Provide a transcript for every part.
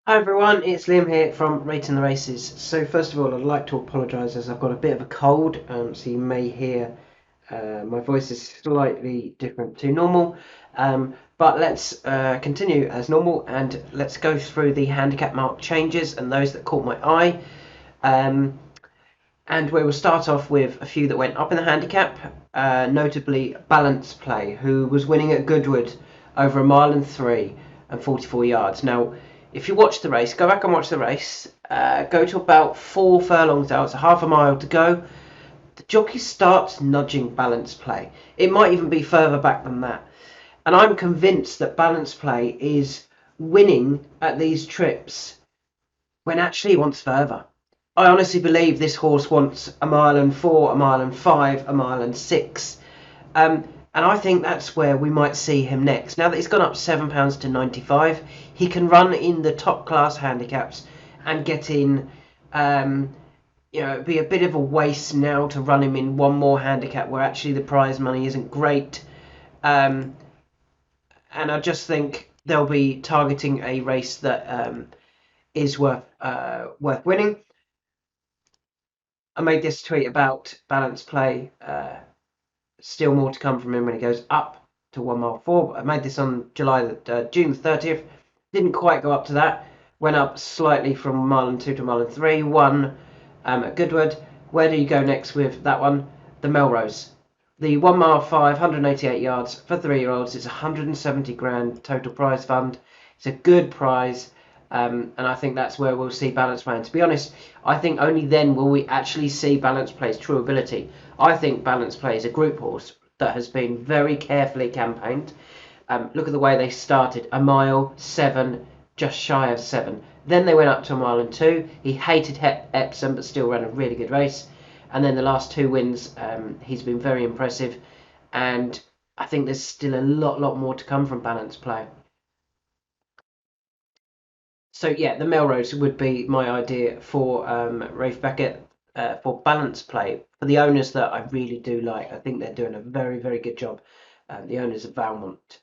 Hi everyone, it's Liam here from Rating the Races. So first of all, I'd like to apologise as I've got a bit of a cold, so you may hear my voice is slightly different to normal. But let's continue as normal and let's go through the handicap mark changes and those that caught my eye. Um, and we will start off with a few that went up in the handicap, notably Balance Play, who was winning at Goodwood over a mile and 3 and 44 yards. Now, if you watch the race, go back and watch the race. Go to about 4 furlongs out, so half a mile to go. The jockey starts nudging Balance Play. It might even be further back than that. And I'm convinced that Balance Play is winning at these trips when actually he wants further. I honestly believe this horse wants a mile and 4, a mile and 5, a mile and 6. And I think that's where we might see him next. Now that he's gone up £7 to 95, he can run in the top class handicaps and get in. It'd be a bit of a waste now to run him in one more handicap where actually the prize money isn't great. Um, and I just think they'll be targeting a race that is worth winning. I made this tweet about Balance Play. Still more to come from him when he goes up to 1 mile 4. I made this on June 30th. Didn't quite go up to that. Went up slightly from 1 mile and 2 to 1 mile and 3. Won at Goodwood. Where do you go next with that one? The Melrose. The 1 mile 5, 188 yards for 3-year-olds. It's 170 grand total prize fund. It's a good prize. And I think that's where we'll see Balance Play. And to be honest, I think only then will we actually see Balance Play's true ability. I think Balance Play is a group horse that has been very carefully campaigned. Look at the way they started: 1 mile 7, just shy of 7. Then they went up to 1 mile and 2. He hated Epsom, but still ran a really good race. And then the last 2 wins, he's been very impressive. And I think there's still a lot more to come from Balance Play. So yeah, the Melrose would be my idea for Rafe Beckett for Balance Play for the owners that I really do like. I think they're doing a very good job. The owners of Valmont.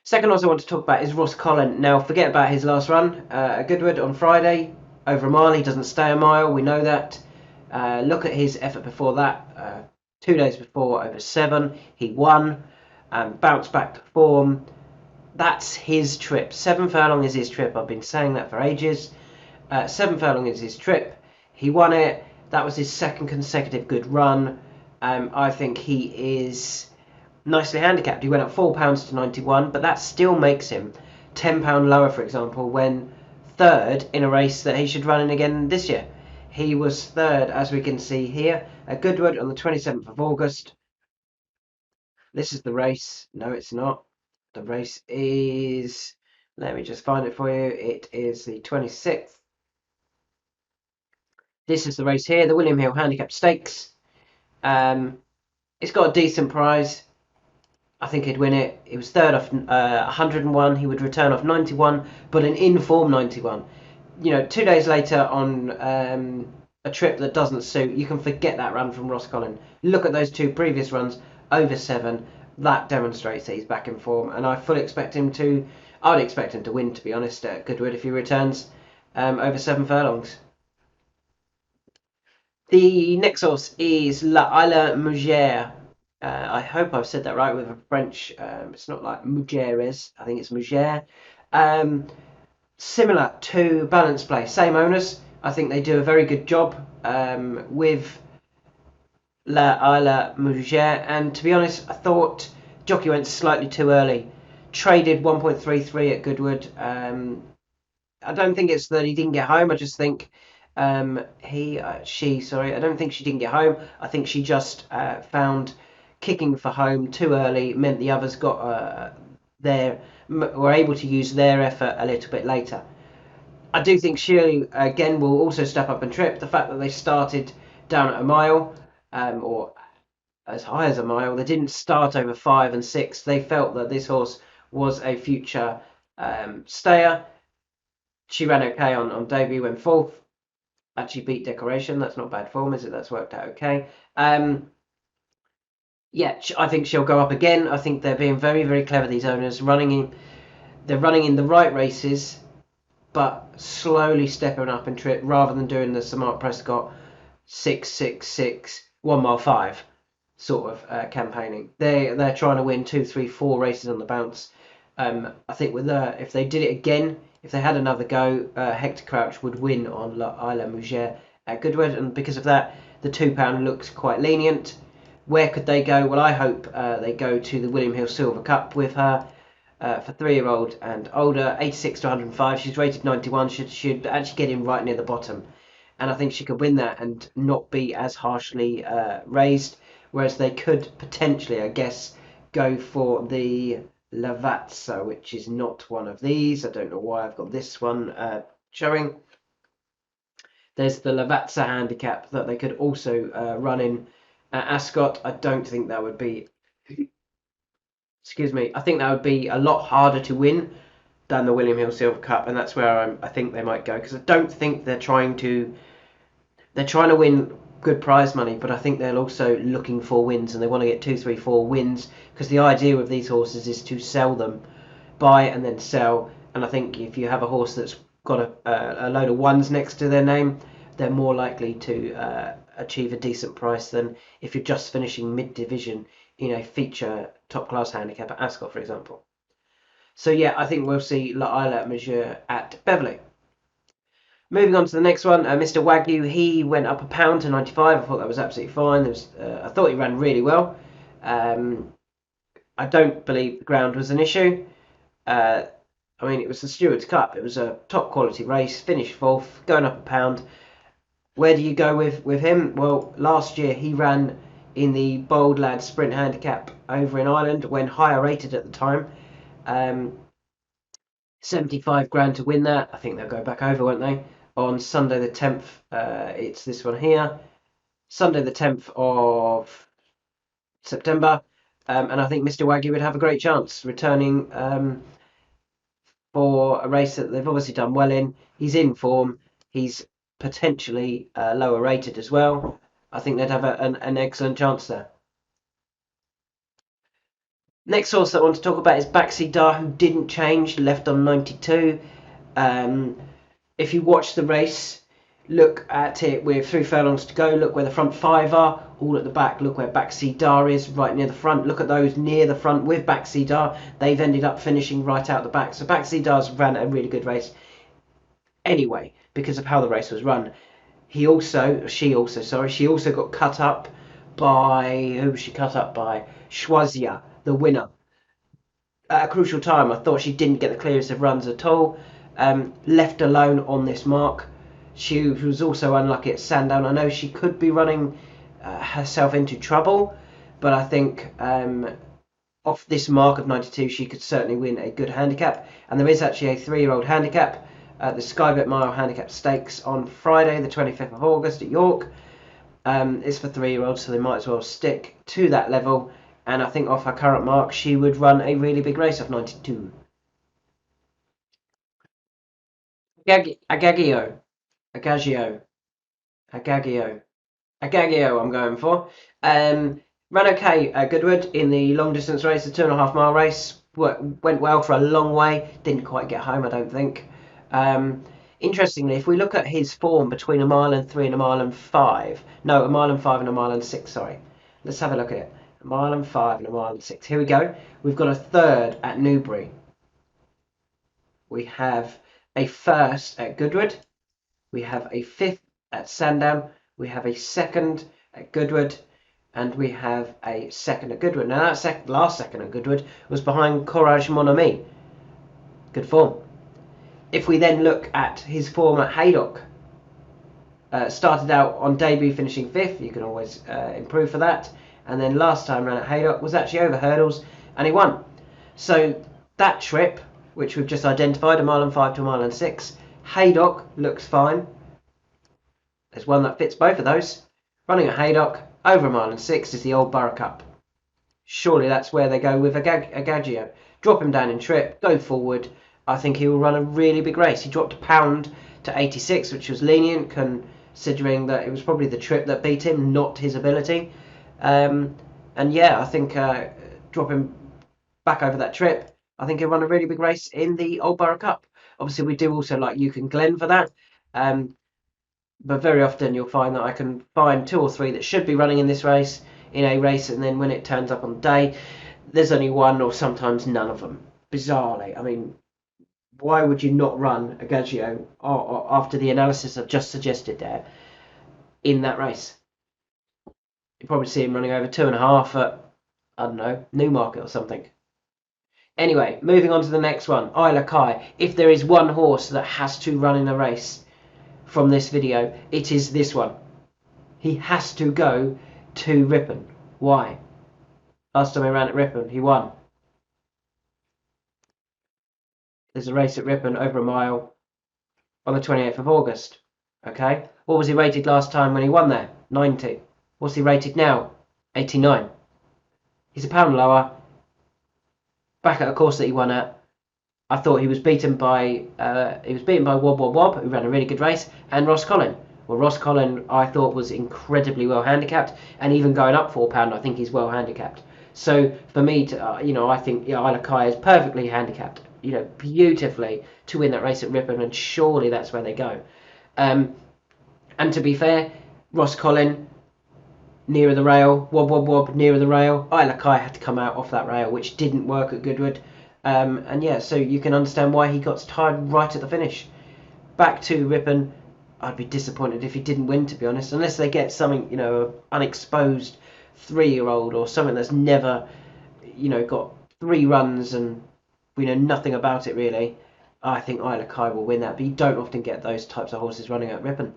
Second horse I want to talk about is Ross Collin. Now forget about his last run at Goodwood on Friday over a mile. He doesn't stay a mile. We know that. Look at his effort before that. 2 days before over 7, he won. Bounced back to form. That's his trip. 7 furlong is his trip. I've been saying that for ages. 7 furlong is his trip. He won it. That was his second consecutive good run. I think he is nicely handicapped. He went up £4 to 91, but that still makes him £10 lower, for example, when third in a race that he should run in again this year. He was third, as we can see here, at Goodwood on the 27th of August. This is the race. No, it's not. The race is, let me just find it for you. It is the 26th. This is the race here, the William Hill Handicap Stakes. It's got a decent prize. I think he'd win it. He was third off 101. He would return off 91, but an in-form 91. 2 days later on a trip that doesn't suit, you can forget that run from Ross Collin. Look at those 2 previous runs over 7. That demonstrates that he's back in form, and I fully expect him to. I would expect him to win, to be honest, at Goodwood if he returns over 7 furlongs. The next horse is La Isla Mugere. I hope I've said that right with a French. It's not like Mujeres. I think it's Mugere. Um, Similar to Balance Play, same owners. I think they do a very good job with La Isla Mugere. And to be honest, I thought jockey went slightly too early. Traded 1.33 at Goodwood. I don't think it's that he didn't get home. I just think I don't think she didn't get home. I think she just found kicking for home too early meant the others got were able to use their effort a little bit later. I do think Shirley again will also step up and trip. The fact that they started down at a mile or as high as a mile, they didn't start over 5 and 6. They felt that this horse was a future stayer. She ran okay on debut, went fourth. Actually beat Decoration. That's not bad form, is it? That's worked out okay. Yeah, I think she'll go up again. I think they're being very clever. These owners they're running in the right races but slowly stepping up in trip rather than doing the Sir Mark Prescott 666 1 mile 5 sort of campaigning. They're trying to win 2, 3, 4 races on the bounce. I think with if they did it again, if they had another go, Hector Crouch would win on La Isla Mugere at Goodwood, and because of that, the £2 looks quite lenient. Where could they go? Well, I hope they go to the William Hill Silver Cup with her. For 3-year-old and older, 86 to 105. She's rated 91. Should actually get in right near the bottom, and I think she could win that and not be as harshly raised. Whereas they could potentially, I guess, go for the Lavazza, which is not one of these. I don't know why I've got this one showing. There's the Lavazza handicap that they could also run in at Ascot. I don't think that would be. Excuse me. I think that would be a lot harder to win than the William Hill Silver Cup, and that's where I think they might go, because I don't think they're trying to win good prize money, but I think they're also looking for wins, and they want to get 2, 3, 4 wins, because the idea of these horses is to sell them, buy and then sell. And I think if you have a horse that's got a load of ones next to their name, they're more likely to achieve a decent price than if you're just finishing mid-division in a feature top-class handicap at Ascot, for example. So yeah, I think we'll see La Isla Majeur at Beverley. Moving on to the next one, Mr. Wagyu, he went up £1 to 95. I thought that was absolutely fine. I thought he ran really well. I don't believe the ground was an issue. I mean, it was the Stewards Cup. It was a top quality race. Finished fourth, going up £1. Where do you go with him? Well, last year he ran in the Bold Lad Sprint Handicap over in Ireland when higher rated at the time. 75 grand to win that. I think they'll go back over, won't they? On Sunday the 10th, it's this one here. Sunday the 10th of September. And I think Mr. Wagyu would have a great chance returning for a race that they've obviously done well in. He's in form. He's potentially lower rated as well. I think they'd have an excellent chance there. Next horse that I want to talk about is Baxi Dar, who didn't change, left on 92. If you watch the race, look at it with 3 furlongs to go. Look where the front 5 are, all at the back. Look where Baxi Dar is, right near the front. Look at those near the front with Baxi Dar. They've ended up finishing right out the back. So Baxi Dar's ran a really good race anyway, because of how the race was run. She also got cut up by, who was she cut up by? Schwazia, the winner. At a crucial time, I thought she didn't get the clearest of runs at all. Left alone on this mark. She was also unlucky at Sandown. I know she could be running herself into trouble, but I think off this mark of 92, she could certainly win a good handicap. And there is actually a 3-year-old handicap at the Skybet Mile Handicap Stakes on Friday, the 25th of August at York. It's for 3-year-olds, so they might as well stick to that level. And I think off her current mark, she would run a really big race off 92. Agagio. I'm going for. Ran okay at Goodwood in the long distance race, the 2.5 mile race. Went well for a long way. Didn't quite get home, I don't think. Interestingly, if we look at his form between 1 mile and 3 and 1 mile and 5, no, 1 mile and 5 and 1 mile and 6, sorry. Let's have a look at it. 1 mile and 5 and 1 mile and 6. Here we go. We've got a third at Newbury. We have a first at Goodwood. We have a fifth at Sandown. We have a second at Goodwood. And we have a second at Goodwood. Now that last second at Goodwood was behind Courage Mon Ami. Good form. If we then look at his form at Haydock, started out on debut finishing 5th. You can always improve for that. And then last time ran at Haydock was actually over hurdles and he won. So that trip, which we've just identified, 1 mile and 5 to 1 mile and 6, Haydock looks fine. There's one that fits both of those. Running at Haydock, over 1 mile and 6 is the Old Borough Cup. Surely that's where they go with Agagio. Drop him down in trip, go forward. I think he will run a really big race. He dropped £1 to 86, which was lenient considering that it was probably the trip that beat him, not his ability. And yeah, I think drop him back over that trip. I think he'll run a really big race in the Old Borough Cup. Obviously, we do also like Yukon Glen for that. But very often you'll find that I can find 2 or 3 that should be running in this race, in a race, and then when it turns up on the day, there's only one or sometimes none of them. Bizarrely, I mean, why would you not run a Gagio after the analysis I've just suggested there in that race? You probably see him running over 2.5 at, I don't know, Newmarket or something. Anyway, moving on to the next one, Isla Kai. If there is one horse that has to run in a race from this video, it is this one. He has to go to Ripon. Why? Last time he ran at Ripon, he won. There's a race at Ripon over a mile on the 28th of August. Okay, what was he rated last time when he won there? 90. What's he rated now? 89. He's a pound lower. Back at a course that he won at. I thought he was beaten by Wob Wob Wob, who ran a really good race, and Ross Collin. Well, Ross Collin I thought was incredibly well handicapped, and even going up £4, I think he's well handicapped. So for me, I think Isla Kai is perfectly handicapped, beautifully to win that race at Ripon, and surely that's where they go. And to be fair, Ross Collin nearer the rail, Wob Wob Wob nearer the rail. Isla Kai had to come out off that rail, which didn't work at Goodwood. And yeah, so you can understand why he got tired right at the finish. Back to Ripon, I'd be disappointed if he didn't win, to be honest, unless they get something, unexposed 3-year-old or something that's never, got 3 runs and we know nothing about it really. I think Isla Kai will win that, but you don't often get those types of horses running at Ripon.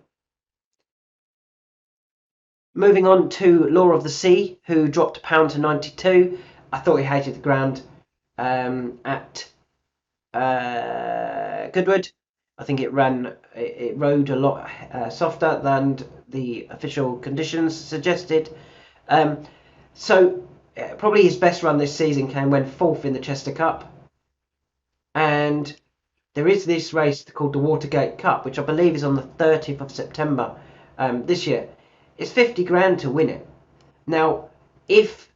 Moving on to Law of the Sea, who dropped £1 to 92. I thought he hated the ground at Goodwood. I think it rode a lot softer than the official conditions suggested. So probably his best run this season came when 4th in the Chester Cup. And there is this race called the Watergate Cup, which I believe is on the 30th of September this year. It's 50 grand to win it. Now, if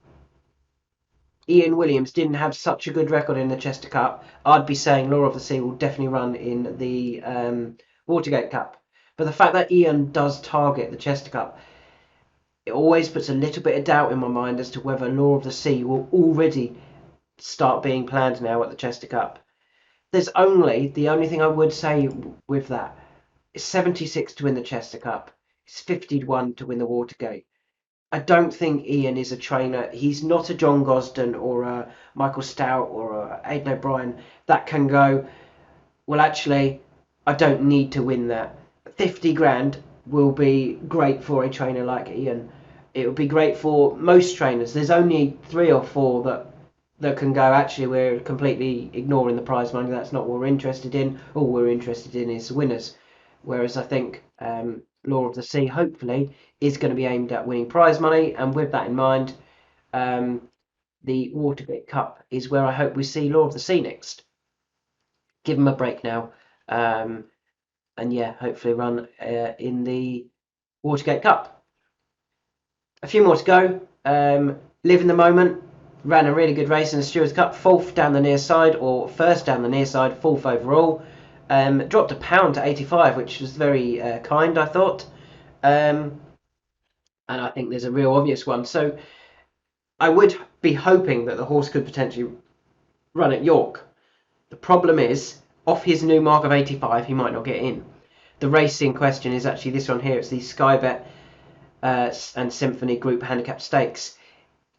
Ian Williams didn't have such a good record in the Chester Cup, I'd be saying Law of the Sea will definitely run in the Watergate Cup. But the fact that Ian does target the Chester Cup, it always puts a little bit of doubt in my mind as to whether Law of the Sea will already start being planned now at the Chester Cup. The only thing I would say with that is 76 to win the Chester Cup. It's 51 to win the Watergate. I don't think Ian is a trainer. He's not a John Gosden or a Michael Stout or a Aidan O'Brien that can go, well, actually, I don't need to win that. 50 grand will be great for a trainer like Ian. It would be great for most trainers. There's only 3 or 4 that can go, actually, we're completely ignoring the prize money. That's not what we're interested in. All we're interested in is winners. Whereas I think Law of the Sea, hopefully, is going to be aimed at winning prize money. And with that in mind, the Watergate Cup is where I hope we see Law of the Sea next. Give him a break now. And yeah, hopefully run in the Watergate Cup. A few more to go. Live in the Moment. Ran a really good race in the Stewards Cup. 4th down the near side, or 1st down the near side, 4th overall. Dropped £1 to 85, which was very kind, I thought. And I think there's a real obvious one. So I would be hoping that the horse could potentially run at York. The problem is, off his new mark of 85, he might not get in. The race in question is actually this one here. It's the Skybet and Symphony Group Handicap Stakes.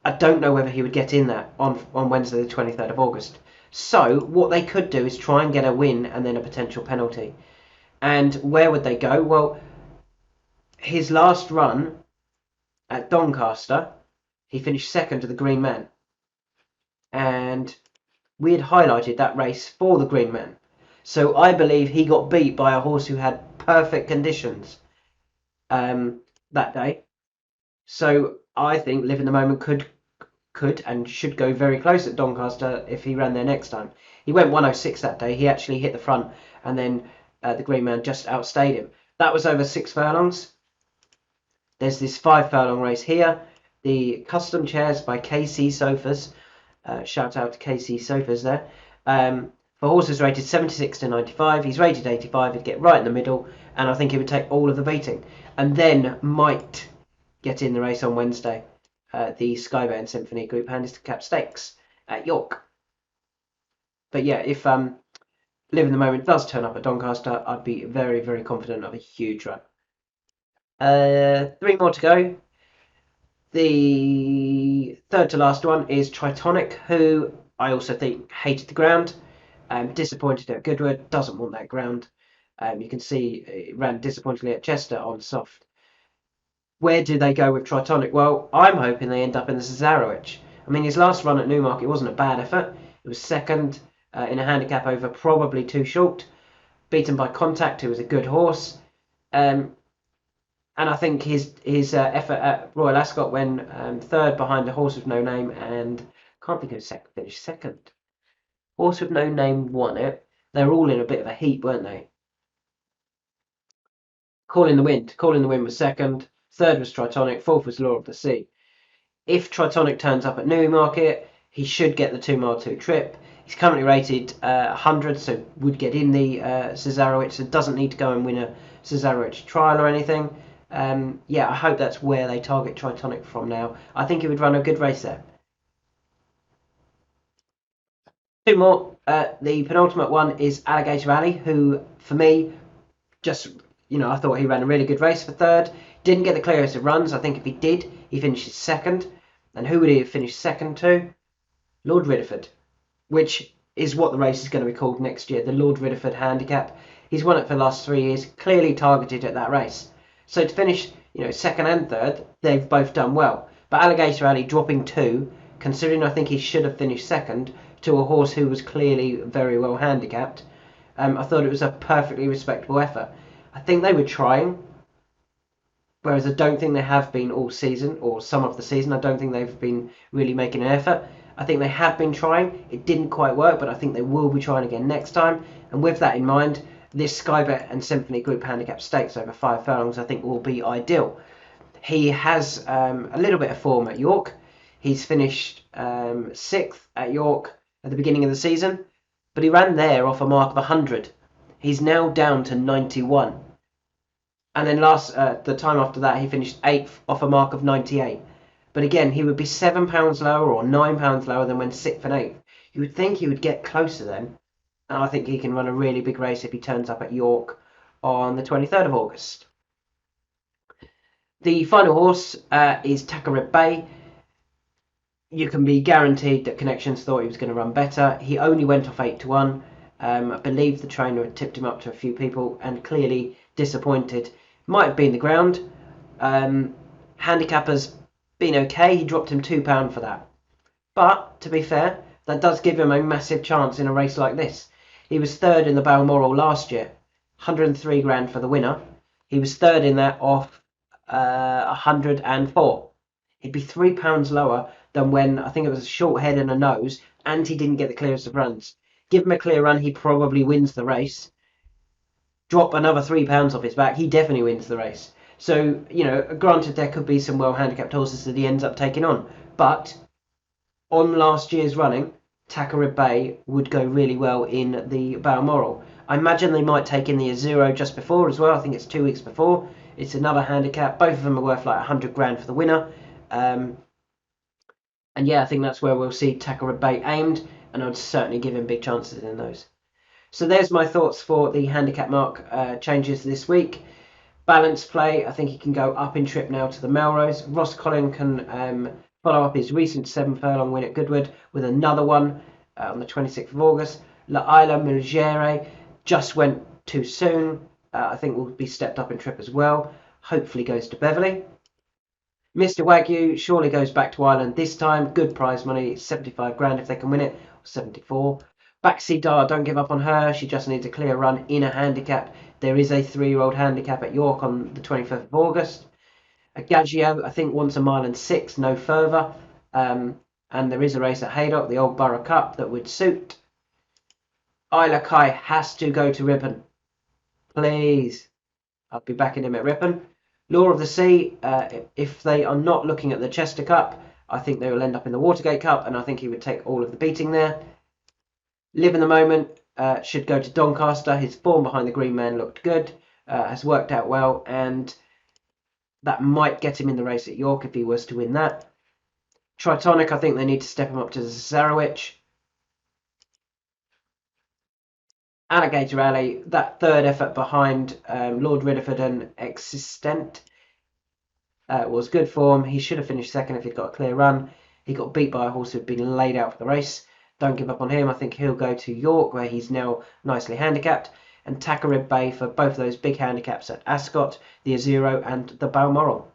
I don't know whether he would get in that on Wednesday the 23rd of August. So what they could do is try and get a win and then a potential penalty. And where would they go? Well, his last run at Doncaster, he finished 2nd to the Green Man. And we had highlighted that race for the Green Man. So I believe he got beat by a horse who had perfect conditions that day. So I think Live in the Moment could and should go very close at Doncaster if he ran there next time. He went 106 that day. He actually hit the front, and then the Green Man just outstayed him. That was over 6 furlongs. There's this 5 furlong race here. The custom chairs by KC Sofas. Shout out to KC Sofas there. For horses rated 76 to 95, he's rated 85, he'd get right in the middle, and I think he would take all of the beating. And then might get in the race on Wednesday, the Skybet and Symphony Group Handicap Stakes at York. But yeah, if Live in the Moment does turn up at Doncaster, I'd be very, very confident of a huge run. Three more to go. The third to last one is Tritonic, who I also think hated the ground. Disappointed at Goodwood, doesn't want that ground. You can see it ran disappointingly at Chester on soft. Where do they go with Tritonic? Well, I'm hoping they end up in the Cesarewitch. I mean, his last run at Newmarket wasn't a bad effort. It was second in a handicap over probably too short, beaten by Contact, who was a good horse. And I think his effort at Royal Ascot when third behind a horse with no name and can't think of second, finished second. Horse with no name won it. They were all in a bit of a heat, weren't they? Calling the Wind. Calling the Wind was second. Third was Tritonic. Fourth was Law of the Sea. If Tritonic turns up at Newmarket, he should get the 2 mile 2 trip. He's currently rated 100, so would get in the Cesarewitch, so doesn't need to go and win a Cesarewitch trial or anything. Yeah, I hope that's where they target Tritonic from now. I think he would run a good race there. Two more. The penultimate one is Alligator Alley, who, for me, just, I thought he ran a really good race for third. Didn't get the clearest of runs. I think if he did, he finishes second. And who would he have finished second to? Lord Ridderford, which is what the race is going to be called next year, the Lord Ridderford Handicap. He's won it for the last 3 years, clearly targeted at that race. So to finish, second and third, they've both done well. But Alligator Alley dropping 2, considering I think he should have finished second to a horse who was clearly very well handicapped, I thought it was a perfectly respectable effort. I think they were trying, whereas I don't think they have been all season, or some of the season. I don't think they've been really making an effort. I think they have been trying. It didn't quite work, but I think they will be trying again next time. And with that in mind, this Skybet and Symphony Group Handicap Stakes over 5 furlongs I think will be ideal. He has a little bit of form at York. He's finished 6th at York at the beginning of the season, but he ran there off a mark of 100. He's now down to 91. And then the time after that, he finished 8th off a mark of 98. But again, he would be £7 lower or £9 lower than when 6th and 8th. You would think he would get closer then. And I think he can run a really big race if he turns up at York on the 23rd of August. The final horse is Takarib Bay. You can be guaranteed that Connections thought he was going to run better. He only went off 8 to 1. I believe the trainer had tipped him up to a few people and clearly disappointed. Might have been the ground. Handicapper's been okay. He dropped him £2 for that. But, to be fair, that does give him a massive chance in a race like this. He was third in the Balmoral last year. 103 grand for the winner. He was third in that off 104. He'd be £3 lower than when I think it was a short head and a nose, and he didn't get the clearest of runs. Give him a clear run, he probably wins the race. Drop another £3 off his back, he definitely wins the race. So, granted there could be some well handicapped horses that he ends up taking on, but on last year's running, Takarib Bay would go really well in the Balmoral. I imagine they might take in the Azuro just before as well. I think it's 2 weeks before. It's another handicap. Both of them are worth like 100 grand for the winner. And yeah, I think that's where we'll see Takarib Bay aimed, and I'd certainly give him big chances in those. So there's my thoughts for the handicap mark changes this week. Balance play, I think he can go up in trip now to the Melrose. Ross Collin can follow up his recent 7 furlong win at Goodwood with another one on the 26th of August. La Isla Milgere just went too soon. I think will be stepped up in trip as well. Hopefully goes to Beverley. Mr. Wagyu surely goes back to Ireland this time. Good prize money, 75 grand if they can win it, or 74. Baxi Dar, don't give up on her. She just needs a clear run in a handicap. There is a 3-year-old handicap at York on the 25th of August. Gaggio, I think, wants a mile and 6, no further. And there is a race at Haydock, the Old Borough Cup, that would suit. Isla Kai has to go to Ripon. Please. I'll be backing him at Ripon. Law of the Sea, if they are not looking at the Chester Cup, I think they will end up in the Watergate Cup, and I think he would take all of the beating there. Live in the Moment, should go to Doncaster. His form behind the Green Man looked good, has worked out well, and that might get him in the race at York if he was to win that. Tritonic, I think they need to step him up to the Cesarewitch. Alligator Alley, that third effort behind Lord Ridderford and Existent was good form. He should have finished second if he'd got a clear run. He got beat by a horse who'd been laid out for the race. Don't give up on him. I think he'll go to York, where he's now nicely handicapped. And Takarib Bay for both of those big handicaps at Ascot, the Azero and the Balmoral.